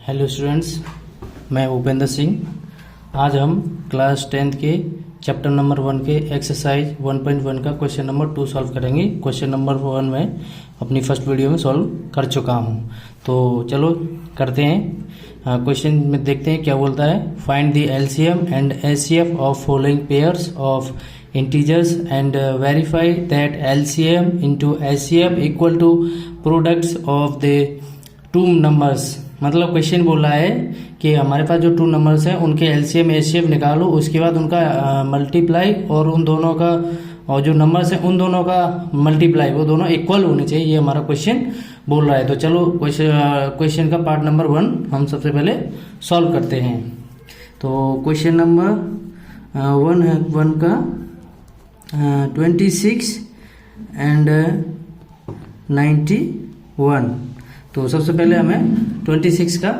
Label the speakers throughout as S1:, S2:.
S1: Hello students, मैं भूपेंद्र सिंह। आज हम क्लास 10th के चैप्टर नंबर 1 के एक्सरसाइज 1.1 का क्वेश्चन नंबर 2 सॉल्व करेंगे। क्वेश्चन नंबर 1 में अपनी फर्स्ट वीडियो में सॉल्व कर चुका हूं, तो चलो करते हैं। क्वेश्चन में देखते हैं क्या बोलता है। Find the LCM and HCF of following pairs of integers and verify that LCM into HCF equal to products of the two numbers। मतलब क्वेश्चन बोल रहा है कि हमारे पास जो टू नंबर्स हैं उनके LCM HCF निकालो, उसके बाद उनका मल्टीप्लाई और उन दोनों का और जो नंबर्स हैं उन दोनों का मल्टीप्लाई वो दोनों इक्वल होने चाहिए, ये हमारा क्वेश्चन बोल रहा है। तो चलो क्वेश्चन का पार्ट नंबर 1 हम सबसे पहले सॉल्व करते हैं। तो क्वेश्चन नंबर 1 का 26 एंड 91। तो सबसे पहले हमें 26 का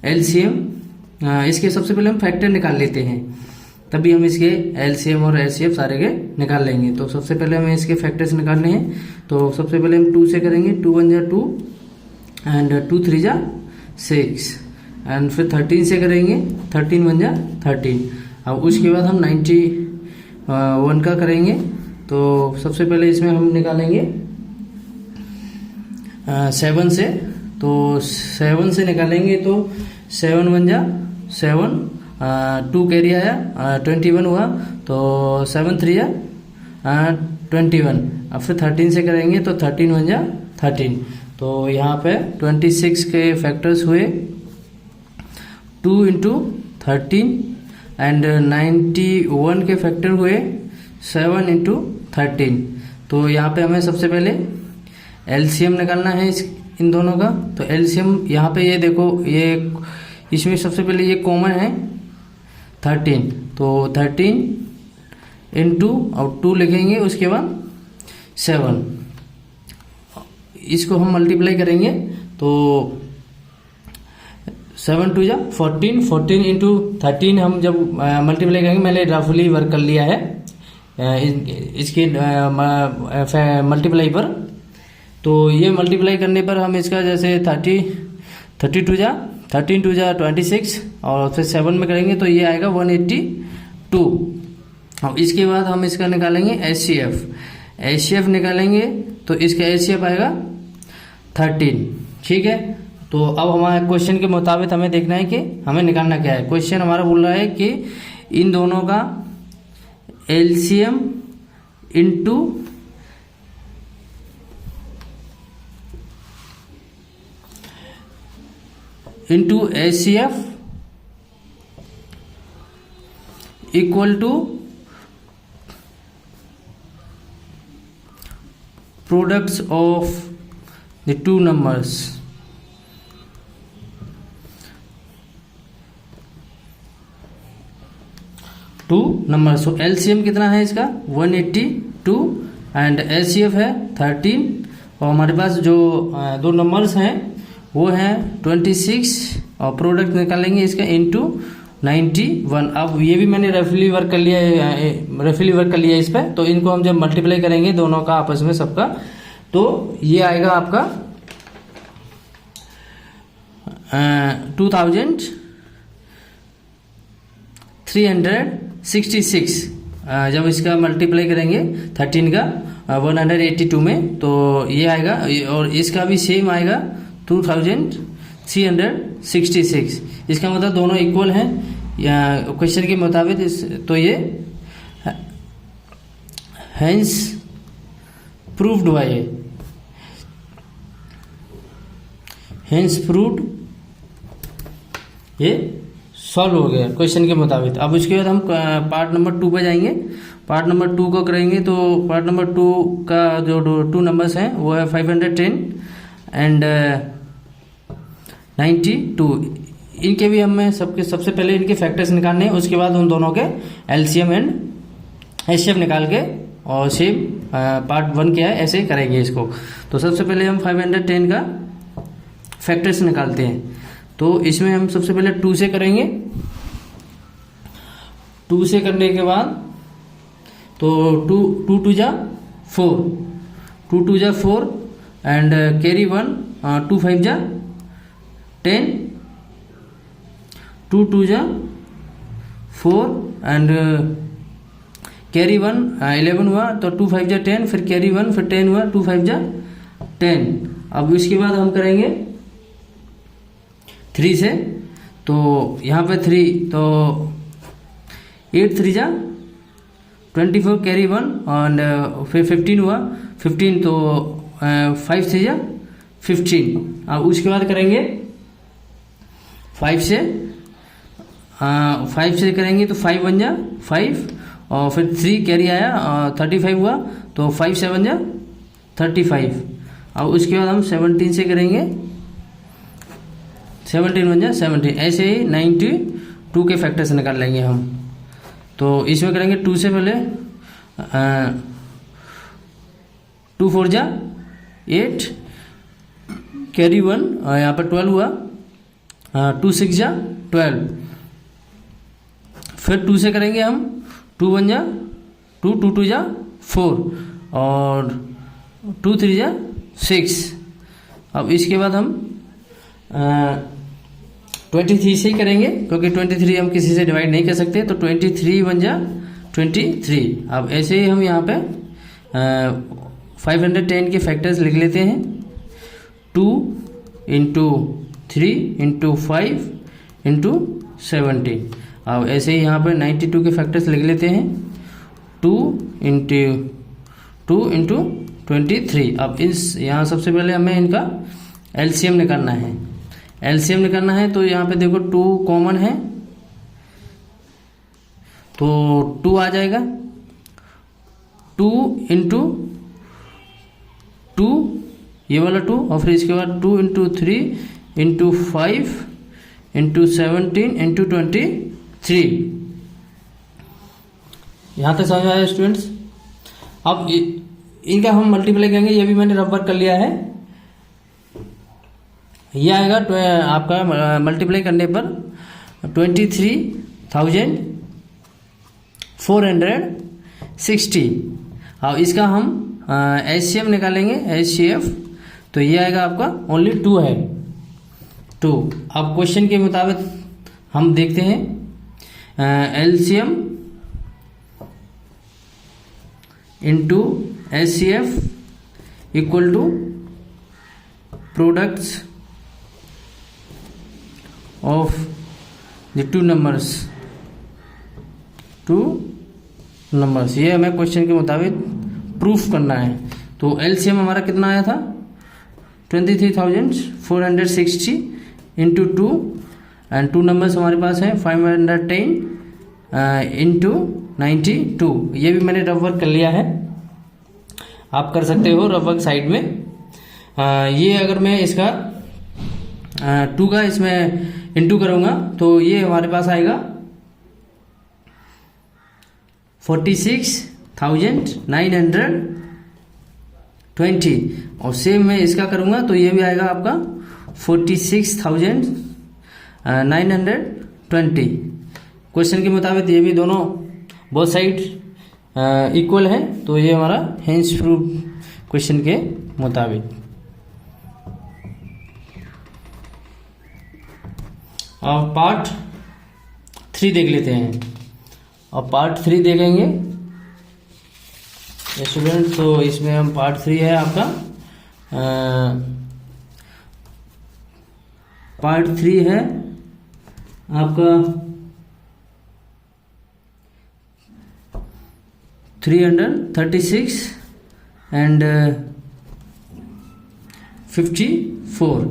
S1: एलसीएम, इसके सबसे पहले हम फैक्टर निकाल लेते हैं, तभी हम इसके एलसीएम और एचसीएफ सारे के निकाल लेंगे। तो सबसे पहले हमें इसके फैक्टर्स निकालने हैं। तो सबसे पहले हम 2 से करेंगे। 2 1 जा 2 एंड 2 3 जा 6 एंड फिर 13 से करेंगे। 13 1 जा 13। अब उसके बाद हम 91 का करेंगे। तो सबसे पहले इसमें हम निकालेंगे 7 से। तो 7 से निकालेंगे तो 7 1 जा 7, 2 कैरी आया 21 हुआ, तो 7 3 जा 21। अब फिर 13 से करेंगे तो 13 1 जा 13। तो यहाँ पे 26 के फैक्टर्स हुए 2 इंटू 13 एंड 91 के फैक्टर हुए 7 इंटू 13। तो यहाँ पे हमें सबसे पहले एलसीएम निकालना है इन दोनों का। तो एलसीएम यहाँ पे ये देखो, ये इसमें सबसे पहले ये कॉमन है 13, तो 13 इंटू और 2 लिखेंगे, उसके बाद 7, इसको हम मल्टीप्लाई करेंगे। तो 7 2 जा 14, 14 इंटू 13 हम जब मल्टीप्लाई करेंगे, मैंने रफली वर्क कर लिया है इसके मल्टीप्लाई पर। तो ये मल्टीप्लाई करने पर हम इसका जैसे 32 जा 13 2 जा 26 और फिर 7 में करेंगे तो ये आएगा 182। और इसके बाद हम इसका निकालेंगे एचसीएफ निकालेंगे, तो इसका एचसीएफ आएगा 13। ठीक है। तो अब हमारे क्वेश्चन के मुताबिक हमें देखना है कि हमें निकालना क्या है। क्वेश्चन हमारा बोल रहा है कि इन दोनों का LCM into HCF equal to products of the two numbers. Two number. So LCM कितना है इसका 182 एंड एचसीएफ है 13। और हमारे पास जो दो नंबर्स हैं वो हैं 26 और प्रोडक्ट निकालेंगे इसका इनटू 91। अब ये भी मैंने रफली वर्क कर लिया इस पर। तो इनको हम जब मल्टीप्लाई करेंगे दोनों का आपस में सबका, तो ये आएगा आपका 2366। जब इसका मल्टीप्लाई करेंगे 13 का 182 में, तो ये आएगा और इसका भी सेम आएगा 2366। इसका मतलब दोनों इक्वल हैं क्वेश्चन के मुताबिक। तो ये हेंस प्रूव्ड हुआ, ये सॉल्व हो गया क्वेश्चन के मुताबिक। अब उसके बाद हम पार्ट नंबर 2 पे जाएंगे। पार्ट नंबर 2 को करेंगे। तो पार्ट नंबर 2 का जो टू नंबर्स हैं वो है 510 एंड 92। इनके भी हमें सबसे पहले इनके फैक्टर्स निकालने हैं, उसके बाद उन दोनों के एलसीएम एंड एचसीएफ निकाल के और सेम पार्ट 1 क्या है ऐसे करेंगे इसको। तो सबसे पहले हम 510 का फैक्टर्स निकालते हैं। तो इसमें हम सबसे पहले 2 से करेंगे। 2 से करने के बाद तो 2 2 जा 4, 2 2 जा 4 एंड कैरी 1, 2 5 जा 10 2 2 जा 4 एंड कैरी 1 11 हुआ, तो 2 5 जा 10, फिर कैरी 1, फिर 10 हुआ, 2 5 जा 10। अब इसके बाद हम करेंगे 3 से, तो यहाँ पे 3, तो 8 3 जा 24 कैरी 1 एंड फिर 15 हुआ, 15 तो 5 3 जा 15। अब उसके बाद करेंगे 5 से, 5 से करेंगे तो 5 1 जा 5 और फिर 3 कैरी आया 35 हुआ, तो 5 7 जा 35। अब उसके बाद हम 17 से करेंगे, 17 1 जा 17। ऐसे ही 92 के फैक्टर्स निकाल लेंगे हम। तो इसमें करेंगे 2 से पहले 2 4 जा 8 कैरी 1 यहाँ पर 12 हुआ, 2 6 जा 12। फिर 2 से करेंगे हम 2 1 जा 2, 2 2 जा 4 और 2 3 जा 6। अब इसके बाद हम 23 से ही करेंगे, क्योंकि 23 हम किसी से डिवाइड नहीं कर सकते, तो 23 1 जा 23। अब ऐसे ही हम यहाँ पे 510 के फैक्टर्स लिख लेते हैं। 2 इंटू 3 इंटू 5 इंटू 17। अब ऐसे ही यहाँ पे 92 के फैक्टर्स लिख लेते हैं। 2 इंटू 23। अब इस यहाँ सबसे पहले हमें इनका एलसीएम निकालना है। एलसीएम निकालना है तो यहाँ पे देखो 2 कॉमन है, तो 2 आ जाएगा। 2 इंटू 2 ये वाला 2 और फिर इसके बाद 2 इंटू 3 इंटू 5 इंटू 17 इंटू 23। यहाँ तक समझ आया स्टूडेंट्स। अब इनका हम मल्टीप्लाई करेंगे, ये भी मैंने रफ वर्क कर लिया है। ये आएगा आपका मल्टीप्लाई करने पर 23,460। अब इसका हम एचसीएफ निकालेंगे, एचसीएफ, तो ये आएगा आपका ओनली 2 है 2। अब क्वेश्चन के मुताबिक हम देखते हैं LCM into HCF equal to products of the two numbers। ये हमें क्वेश्चन के मुताबिक प्रूफ करना है। तो एलसीएम हमारा कितना आया था 23,460 इंटू 2 एंड 2 नंबर्स हमारे पास है 510 इंटू 92। ये भी मैंने रफ वर्क कर लिया है, आप कर सकते हो रफ वर्क साइड में। ये अगर मैं इसका 2 का इसमें इंटू करूंगा तो ये हमारे पास आएगा 46,920 और सेम मैं इसका करूंगा तो ये भी आएगा आपका 46,920। क्वेश्चन के मुताबिक ये भी दोनों बोथ साइड इक्वल है, तो ये हमारा हेंस प्रूफ क्वेश्चन के मुताबिक। अब पार्ट 3 देख लेते हैं। अब पार्ट 3 देखेंगे स्टूडेंट, तो इसमें हम पार्ट 3 है आपका पार्ट 3 है आपका 336 एंड 54।